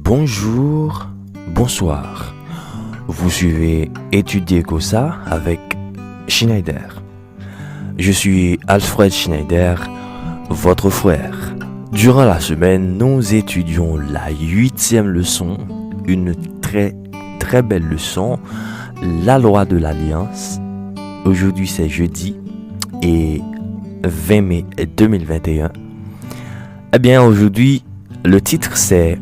Bonjour, bonsoir. Vous suivez Étudier Kosa avec Schneider. Je suis Alfred Schneider, votre frère. Durant la semaine, nous étudions la 8e leçon, une très belle leçon, la loi de l'Alliance. Aujourd'hui c'est jeudi et 20 mai 2021. Eh bien aujourd'hui, le titre c'est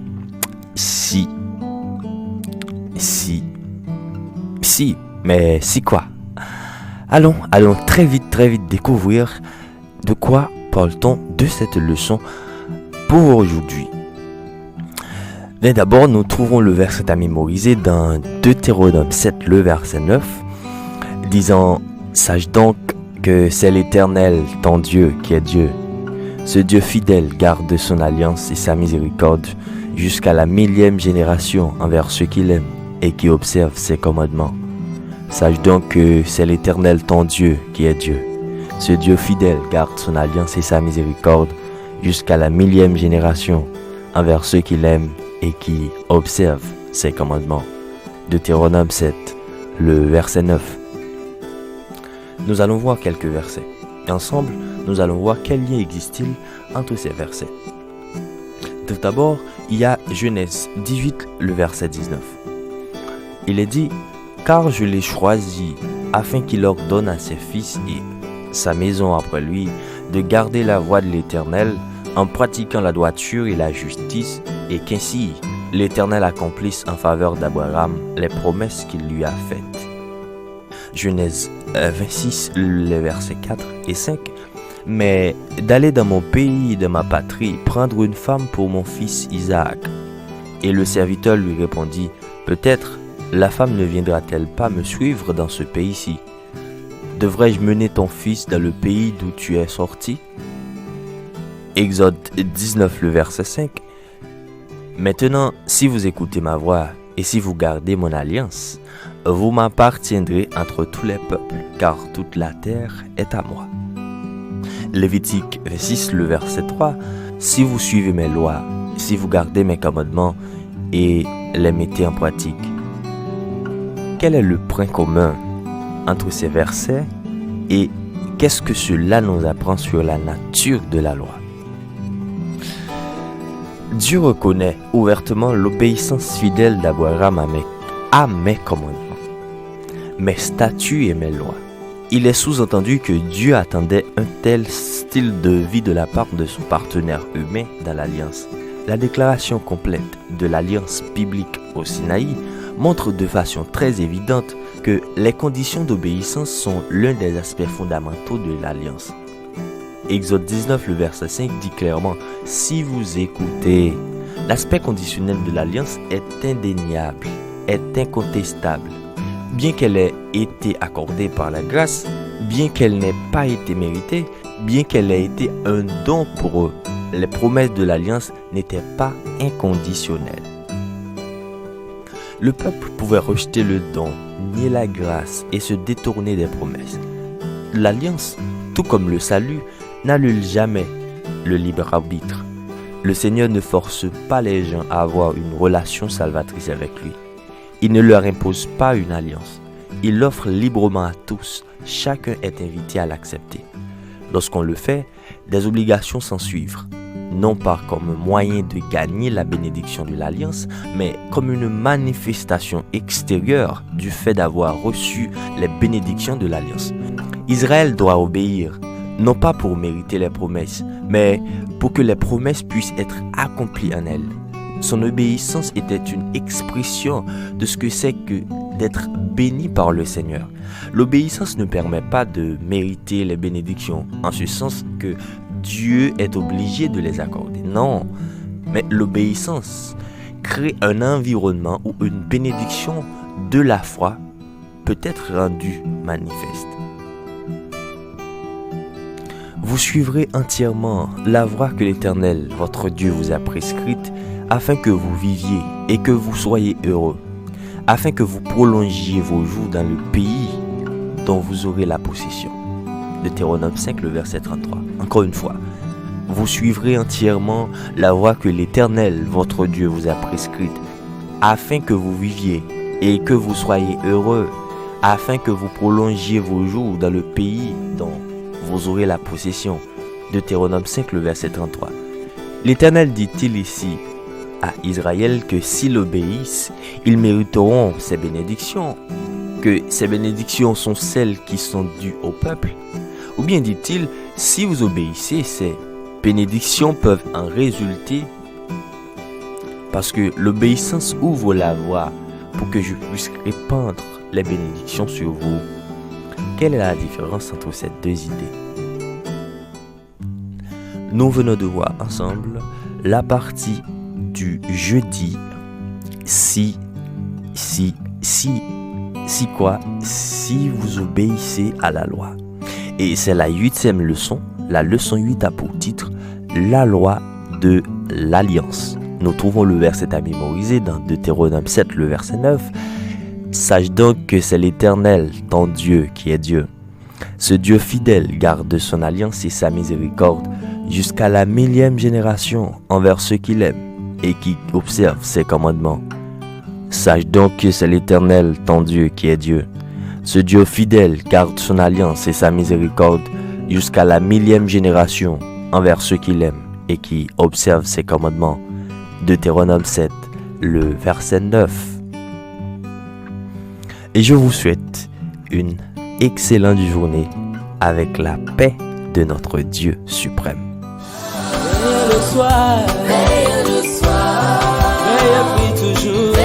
Si, mais si quoi? Allons très vite découvrir de quoi parle-t-on de cette leçon pour aujourd'hui. Mais d'abord, nous trouvons le verset à mémoriser dans Deutéronome 7, le verset 9, disant « Sache donc que c'est l'Éternel, ton Dieu, qui est Dieu. Ce Dieu fidèle garde son alliance et sa miséricorde jusqu'à la 1000e génération envers ceux qui l'aiment et qui observent ses commandements. Sache donc que c'est l'Éternel ton Dieu qui est Dieu. Ce Dieu fidèle garde son alliance et sa miséricorde jusqu'à la 1000e génération envers ceux qui l'aiment et qui observent ses commandements. » Deutéronome 7, le verset 9. Nous allons voir quelques versets. Et ensemble, nous allons voir quel lien existe-t-il entre ces versets. Tout d'abord, il y a Genèse 18, le verset 19. Il est dit « Car je l'ai choisi afin qu'il ordonne à ses fils et sa maison après lui de garder la voie de l'Éternel en pratiquant la droiture et la justice et qu'ainsi l'Éternel accomplisse en faveur d'Abraham les promesses qu'il lui a faites. » Genèse 26, les versets 4 et 5. Mais d'aller dans mon pays et de ma patrie, prendre une femme pour mon fils Isaac. Et le serviteur lui répondit, peut-être la femme ne viendra-t-elle pas me suivre dans ce pays-ci? Devrais-je mener ton fils dans le pays d'où tu es sorti? Exode 19, le verset 5. Maintenant, si vous écoutez ma voix et si vous gardez mon alliance, vous m'appartiendrez entre tous les peuples, car toute la terre est à moi. Lévitique 26, le verset 3. Si vous suivez mes lois, si vous gardez mes commandements et les mettez en pratique. Quel est le point commun entre ces versets et qu'est-ce que cela nous apprend sur la nature de la loi? Dieu reconnaît ouvertement l'obéissance fidèle d'Abraham à mes commandements, mes statuts et mes lois. Il est sous-entendu que Dieu attendait un tel style de vie de la part de son partenaire humain dans l'Alliance. La déclaration complète de l'Alliance biblique au Sinaï montre de façon très évidente que les conditions d'obéissance sont l'un des aspects fondamentaux de l'Alliance. Exode 19, le verset 5 dit clairement « Si vous écoutez », l'aspect conditionnel de l'Alliance est indéniable, est incontestable. Bien qu'elle ait été accordée par la grâce, bien qu'elle n'ait pas été méritée, bien qu'elle ait été un don pour eux, les promesses de l'Alliance n'étaient pas inconditionnelles. Le peuple pouvait rejeter le don, nier la grâce et se détourner des promesses. L'Alliance, tout comme le salut, n'annule jamais le libre arbitre. Le Seigneur ne force pas les gens à avoir une relation salvatrice avec lui. Il ne leur impose pas une alliance. Il l'offre librement à tous. Chacun est invité à l'accepter. Lorsqu'on le fait, des obligations s'ensuivent. Non pas comme moyen de gagner la bénédiction de l'alliance, mais comme une manifestation extérieure du fait d'avoir reçu les bénédictions de l'alliance. Israël doit obéir, non pas pour mériter les promesses, mais pour que les promesses puissent être accomplies en elle. Son obéissance était une expression de ce que c'est que d'être béni par le Seigneur. L'obéissance ne permet pas de mériter les bénédictions, en ce sens que Dieu est obligé de les accorder. Non, mais l'obéissance crée un environnement où une bénédiction de la foi peut être rendue manifeste. Vous suivrez entièrement la voie que l'Éternel, votre Dieu, vous a prescrite, afin que vous viviez et que vous soyez heureux, afin que vous prolongiez vos jours dans le pays dont vous aurez la possession. Deutéronome 5, le verset 33. Encore une fois, vous suivrez entièrement la voie que l'Éternel, votre Dieu, vous a prescrite, afin que vous viviez et que vous soyez heureux, afin que vous prolongiez vos jours dans le pays dont vous aurez la possession. Deutéronome 5, le verset 33. L'Éternel dit-il ici à Israël que s'ils obéissent, ils mériteront ces bénédictions, que ces bénédictions sont celles qui sont dues au peuple? Ou bien dit-il, si vous obéissez, ces bénédictions peuvent en résulter, parce que l'obéissance ouvre la voie pour que je puisse répandre les bénédictions sur vous. Quelle est la différence entre ces deux idées? Nous venons de voir ensemble la partie du jeudi si vous obéissez à la loi. Et c'est la 8e leçon. La leçon 8 a pour titre la loi de l'alliance. Nous trouvons le verset à mémoriser dans Deutéronome 7, le verset 9. Sache donc que c'est l'Éternel, ton Dieu, qui est Dieu. Ce Dieu fidèle garde son alliance et sa miséricorde jusqu'à la 1000e génération envers ceux qu'il aime et qui observent ses commandements. Sache donc que c'est l'Éternel, ton Dieu, qui est Dieu. Ce Dieu fidèle garde son alliance et sa miséricorde jusqu'à la 1000e génération envers ceux qu'il aime et qui observent ses commandements. Deutéronome 7, le verset 9. Et je vous souhaite une excellente journée avec la paix de notre Dieu suprême. Veille le soir, veille toujours.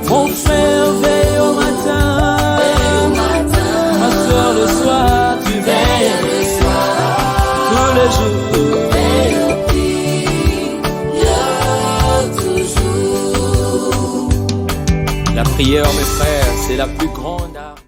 Mon frère, veille au matin, ma soeur le soir, tu veilles tous les jours. La prière, mes frères, c'est la plus grande arme.